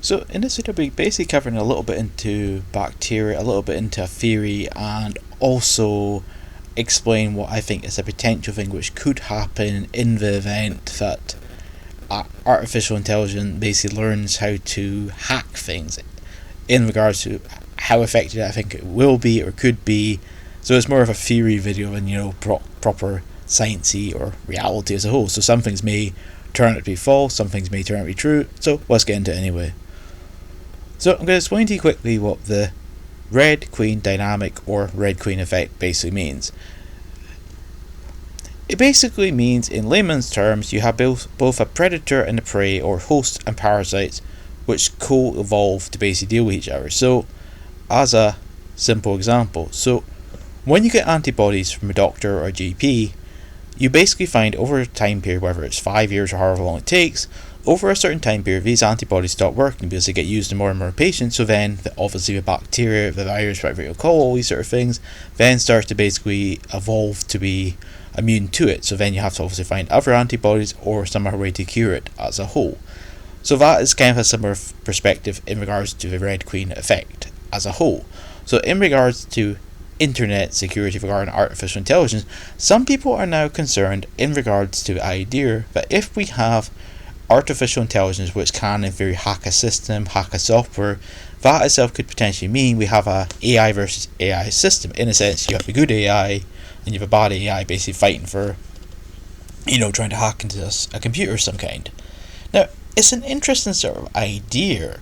So in this video we'll be basically covering a little bit into bacteria, a little bit into a theory, and also explain what I think is a potential thing which could happen in the event that artificial intelligence basically learns how to hack things in regards to how effective I think it will be or could be. So it's more of a theory video than proper sciencey or reality as a whole. So some things may turn out to be false, some things may turn out to be true. So let's get into it anyway. So I'm going to explain to you quickly what the Red Queen dynamic or Red Queen effect basically means. It basically means, in layman's terms, you have both a predator and a prey, or host and parasites, which co-evolve to basically deal with each other. So, as a simple example, when you get antibodies from a doctor or a GP, you basically find over a time period, whether it's 5 years or however long it takes, over a certain time period these antibodies stop working because they get used in more and more patients. So then obviously the bacteria, the virus, whatever you call all these sort of things, then starts to basically evolve to be immune to it. So then you have to obviously find other antibodies or some other way to cure it as a whole. So that is kind of a similar perspective in regards to the Red Queen effect as a whole. So in regards to internet security regarding artificial intelligence, some people are now concerned in regards to the idea that if we have artificial intelligence which can in theory hack a system, hack a software, that itself could potentially mean we have a AI versus AI system. In a sense, you have a good AI and you have a bad AI basically fighting for, trying to hack into a computer of some kind. Now, it's an interesting sort of idea,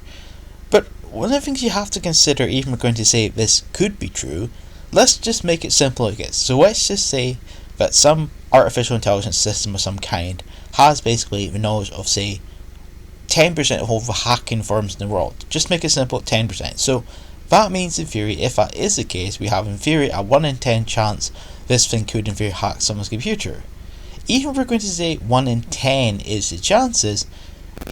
but one of the things you have to consider, even if we're going to say this could be true, let's just make it simple like this. So let's just say that some artificial intelligence system of some kind has basically the knowledge of, say, 10% of all the hacking firms in the world. Just make it simple, 10%. So that means, in theory, if that is the case, we have in theory a 1 in 10 chance this thing could in theory hack someone's computer. Even if we're going to say 1 in 10 is the chances,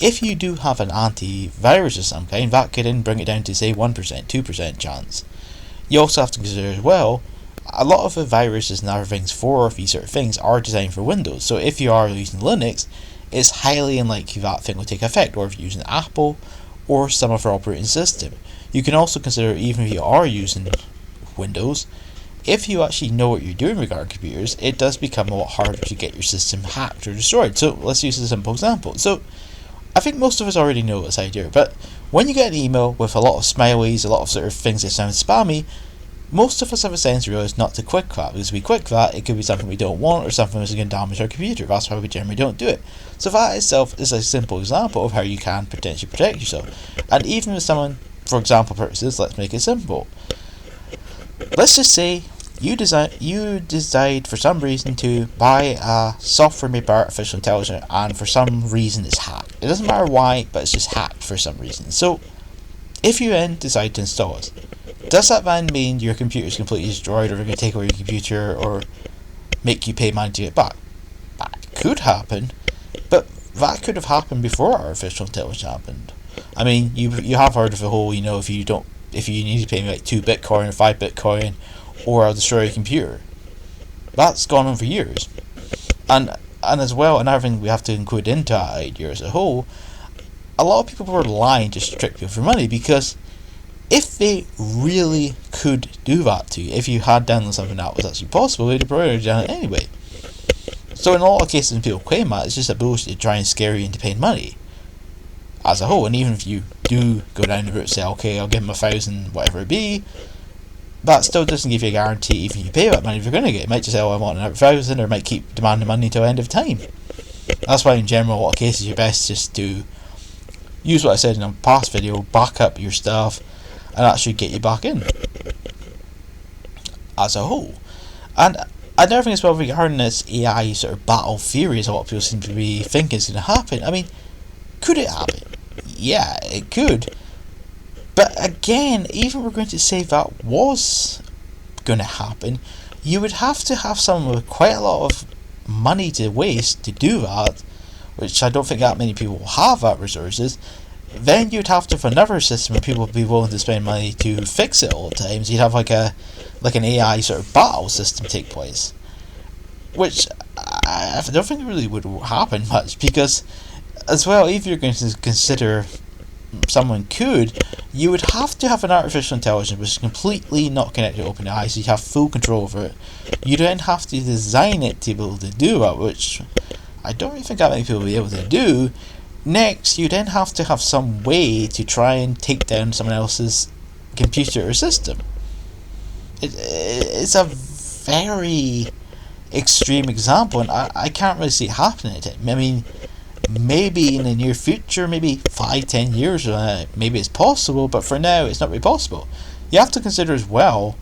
if you do have an antivirus of some kind, that could then bring it down to, say, 1%, 2% chance. You also have to consider as well, a lot of the viruses and other things for these sort of things are designed for Windows. So if you are using Linux, it's highly unlikely that thing will take effect, or if you're using Apple or some other operating system. You can also consider, even if you are using Windows, if you actually know what you're doing regarding computers, it does become a lot harder to get your system hacked or destroyed. So let's use a simple example. So I think most of us already know this idea, but when you get an email with a lot of smileys, a lot of sort of things that sound spammy, most of us have a sense to realise not to click that, because if we click that, it could be something we don't want or something that's going to damage our computer. That's why we generally don't do it. So that itself is a simple example of how you can potentially protect yourself. And even with someone, for example purposes, let's make it simple. Let's just say you decide for some reason to buy a software made by artificial intelligence, and for some reason it's hacked. It doesn't matter why, but it's just hacked for some reason. So if you then decide to install it, does that then mean your computer is completely destroyed, or they're going to take away your computer, or make you pay money to get it back? That could happen, but that could have happened before artificial intelligence happened. I mean, you have heard of the whole, if you need to pay me like 2 Bitcoin or 5 Bitcoin, or I'll destroy your computer. That's gone on for years. And as well, another thing we have to include into that idea as a whole, a lot of people were lying just to trick people for money, because if they really could do that to you, if you had done something that was actually possible, they'd have probably done it anyway. So in a lot of cases when people claim that, it's just a bullshit to try and scare you into paying money as a whole. And even if you do go down the route and say, okay, I'll give them 1,000, whatever it be, that still doesn't give you a guarantee even if you pay that money if you're going to get it. It might just say, oh, I want another 1,000, or it might keep demanding money until the end of time. That's why in general, a lot of cases, you're best just to use what I said in a past video, back up your stuff, and actually get you back in as a whole. And another thing as well regarding this AI sort of battle theory, as a lot of people seem to be thinking is going to happen. I mean, could it happen? Yeah, it could. But again, even if we're going to say that was going to happen, you would have to have someone with quite a lot of money to waste to do that, which I don't think that many people have that resources. Then you'd have to have another system where people would be willing to spend money to fix it all the time. So you'd have like an AI sort of battle system take place, which I don't think really would happen much, because as well, if you're going to consider someone could, you would have to have an artificial intelligence which is completely not connected to OpenAI, so you have full control over it. You then have to design it to be able to do that, which I don't really think that many people will be able to do. Next, you then have to have some way to try and take down someone else's computer or system. It's a very extreme example, and I can't really see it happening. I mean, maybe in the near future, maybe 5-10 years, maybe it's possible, but for now it's not really possible. You have to consider as well,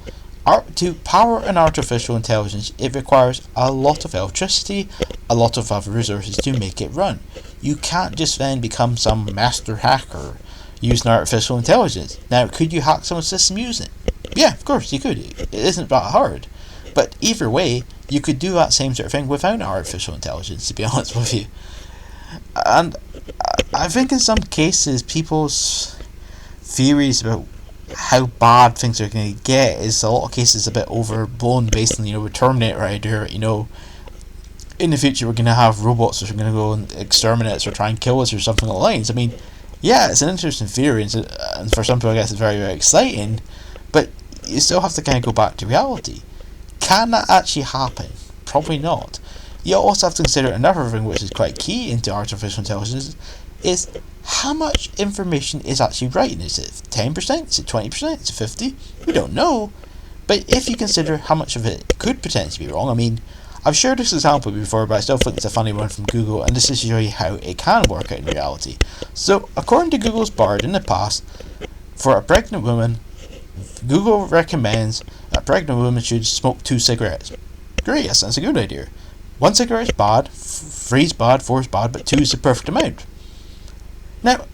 to power an artificial intelligence, it requires a lot of electricity, a lot of other resources to make it run. You can't just then become some master hacker using artificial intelligence. Now, could you hack someone's system using it? Yeah, of course you could. It isn't that hard. But either way, you could do that same sort of thing without artificial intelligence, to be honest with you. And I think in some cases, people's theories about how bad things are going to get is a lot of cases a bit overblown, based on, with Terminator idea. In the future we're going to have robots that are going to go and exterminate us or try and kill us or something along the lines. I mean, yeah, it's an interesting theory, and for some people I guess it's very, very exciting, but you still have to kind of go back to reality. Can that actually happen? Probably not. You also have to consider another thing which is quite key into artificial intelligence, is how much information is actually right. Is it 10%? Is it 20%? Is it 50%? We don't know. But if you consider how much of it could potentially be wrong, I mean, I've shared this example before, but I still think it's a funny one from Google, and this is to show you how it can work out in reality. So, according to Google's Bard in the past, for a pregnant woman, Google recommends that a pregnant woman should smoke 2 cigarettes. Great, that sounds a good idea. 1 cigarette is bad, 3 is bad, 4 is bad, but 2 is the perfect amount. Now,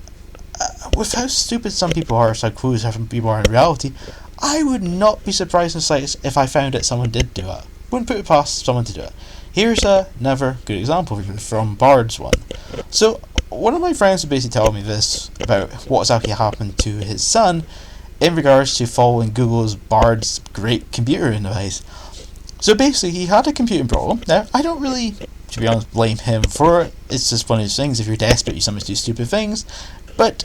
with how stupid some people are, so how clueless some people are in reality, I would not be surprised in the slightest if I found that someone did do it. Wouldn't put it past someone to do it. Here's another good example from Bard's one. So, one of my friends was basically telling me this about what's actually happened to his son in regards to following Google's Bard's great computer device. So basically, he had a computing problem. Now, I don't really, to be honest, blame him for it. It's just one of those things. If you're desperate, you sometimes do stupid things. But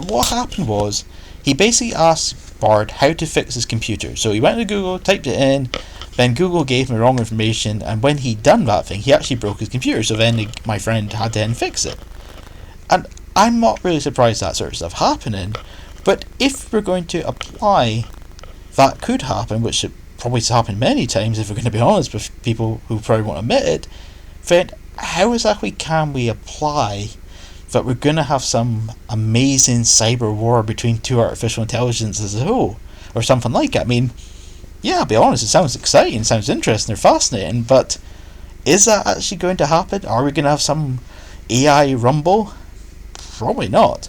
what happened was, he basically asked Bard how to fix his computer. So he went to Google, typed it in, then Google gave him the wrong information, and when he done that thing, he actually broke his computer. So then my friend had to then fix it. And I'm not really surprised that sort of stuff happening. But if we're going to apply that could happen, which it probably has happened many times if we're going to be honest with people who probably won't admit it, then how exactly can we apply that we're going to have some amazing cyber war between 2 artificial intelligences as a whole, or something like that? I mean, yeah, I'll be honest, it sounds exciting, it sounds interesting, or fascinating, but is that actually going to happen? Are we going to have some AI rumble? Probably not.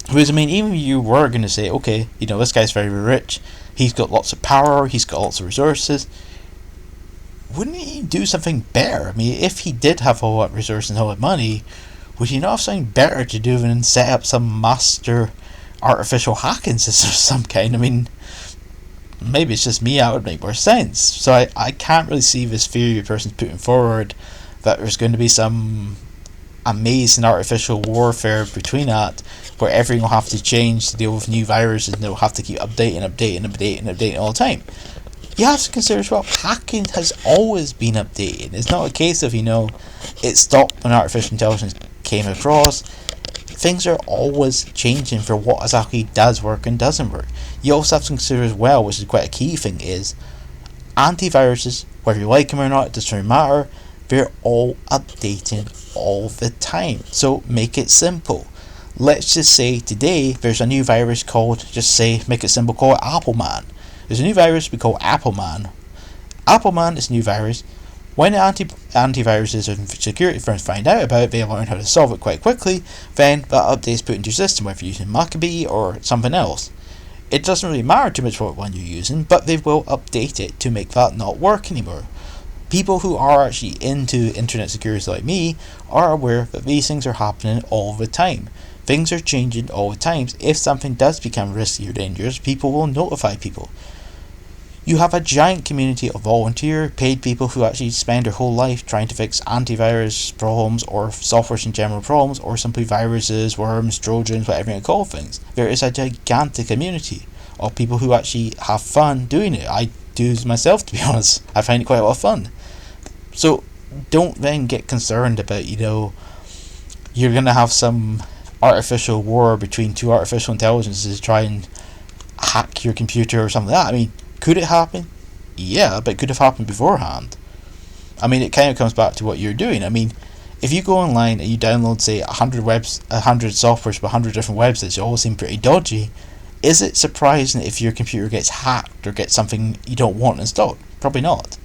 Because, I mean, even if you were going to say, okay, this guy's very rich, he's got lots of power, he's got lots of resources, wouldn't he do something better? I mean, if he did have all that resources and all that money, would he not have something better to do than set up some master artificial hacking system of some kind? I mean, maybe it's just me, that would make more sense. So I can't really see this theory the person's putting forward that there's going to be some amazing artificial warfare between that, where everything will have to change to deal with new viruses, and they'll have to keep updating all the time. You have to consider as well, hacking has always been updated. It's not a case of, it stopped when artificial intelligence came across. Things are always changing for what exactly does work and doesn't work. You also have to consider as well, which is quite a key thing, is antiviruses, whether you like them or not, it doesn't really matter, they're all updating all the time. So make it simple. Let's just say today there's a new virus called, make it simple, call it Appleman. There's a new virus we call Appleman. Appleman is a new virus. When the antiviruses and security firms find out about it, they learn how to solve it quite quickly. Then that update is put into your system, whether you're using Maccabee or something else. It doesn't really matter too much what one you're using, but they will update it to make that not work anymore. People who are actually into internet security like me are aware that these things are happening all the time. Things are changing all the time. If something does become risky or dangerous, people will notify people. You have a giant community of volunteer, paid people who actually spend their whole life trying to fix antivirus problems or software in general problems, or simply viruses, worms, trojans, whatever you call things. There is a gigantic community of people who actually have fun doing it. I do myself, to be honest. I find it quite a lot of fun. So don't then get concerned about, you're going to have some artificial war between two artificial intelligences to try and hack your computer or something like that. I mean, could it happen? Yeah, but it could have happened beforehand. I mean, it kind of comes back to what you're doing. I mean, if you go online and you download, say, 100 softwares for 100 different websites, they all seem pretty dodgy. Is it surprising if your computer gets hacked or gets something you don't want installed? Probably not.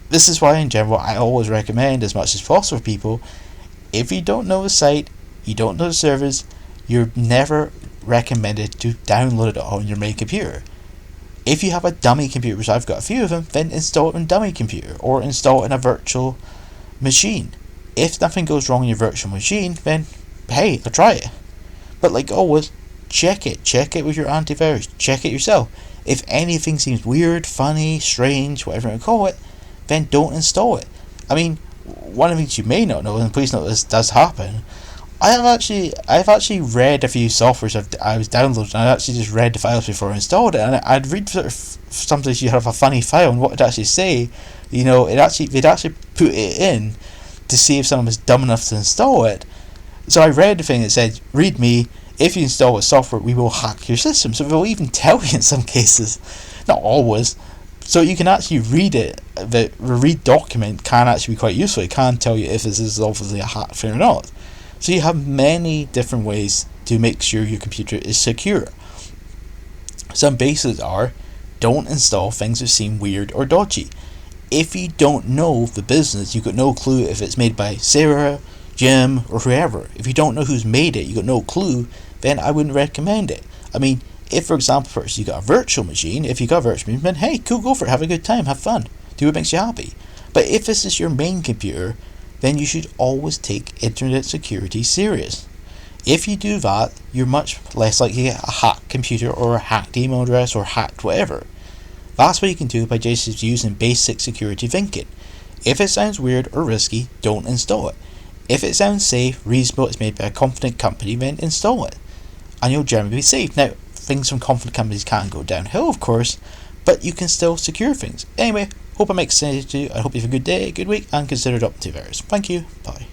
This is why, in general, I always recommend, as much as possible, for people, if you don't know the site, you don't know the service, you're never recommended to download it on your main computer. If you have a dummy computer, which I've got a few of them, then install it on a dummy computer or install it in a virtual machine. If nothing goes wrong in your virtual machine, then hey, I'll try it. But like always, check it with your antivirus, check it yourself. If anything seems weird, funny, strange, whatever you call it, then don't install it. I mean, one of the things you may not know, and please note this does happen, I've actually read a few softwares I was downloading, and I actually just read the files before I installed it, and I'd read sort of sometimes you have a funny file and what it actually say, they'd actually put it in to see if someone was dumb enough to install it. So I read the thing that said, read me, if you install a software, we will hack your system. So they'll even tell you in some cases, not always. So you can actually read it. The read document can actually be quite useful. It can tell you if this is obviously a hack thing or not. So you have many different ways to make sure your computer is secure. Some basics are, don't install things that seem weird or dodgy. If you don't know the business, you've got no clue if it's made by Sarah, Jim, or whoever. If you don't know who's made it, you've got no clue, then I wouldn't recommend it. I mean, if, for example, first you got a virtual machine, then hey, cool, go for it, have a good time, have fun, do what makes you happy. But if this is your main computer, then you should always take internet security serious. If you do that, you're much less likely to get a hacked computer or a hacked email address or hacked whatever. That's what you can do by just using basic security thinking. If it sounds weird or risky, don't install it. If it sounds safe, reasonable, it's made by a confident company, then install it. And you'll generally be safe. Now, things from confident companies can go downhill, of course, but you can still secure things. Anyway, hope it makes sense to you. I hope you have a good day, good week, and consider adopting antivirus. Thank you. Bye.